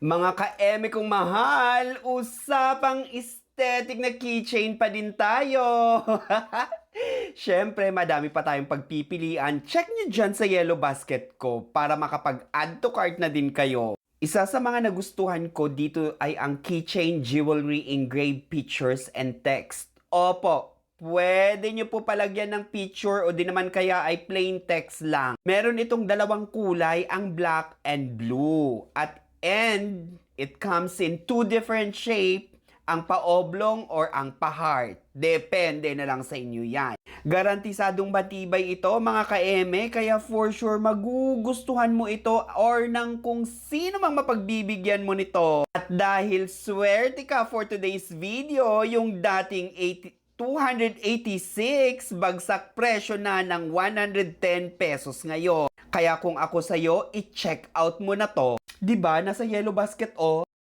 Mga ka-eme kong mahal, usapang aesthetic na keychain pa din tayo. Siyempre, madami pa tayong pagpipilian. Check nyo dyan sa yellow basket ko para makapag-add to cart na din kayo. Isa sa mga nagustuhan ko dito ay ang keychain jewelry engraved pictures and text. Opo, pwede nyo po palagyan ng picture o di naman kaya ay plain text lang. Meron itong dalawang kulay, ang black and blue. And it comes in two different shape, ang pa-oblong or ang pa-heart. Depende na lang sa inyo yan. Garantisadong matibay ito mga ka-eme, kaya for sure magugustuhan mo ito or ng kung sino mang mapagbibigyan mo nito. At dahil swerte ka for today's video, yung dating 286, bagsak presyo na ng 110 pesos ngayon. Kaya kung ako sa'yo, i-check out mo na to. 'Di ba nasa yellow basket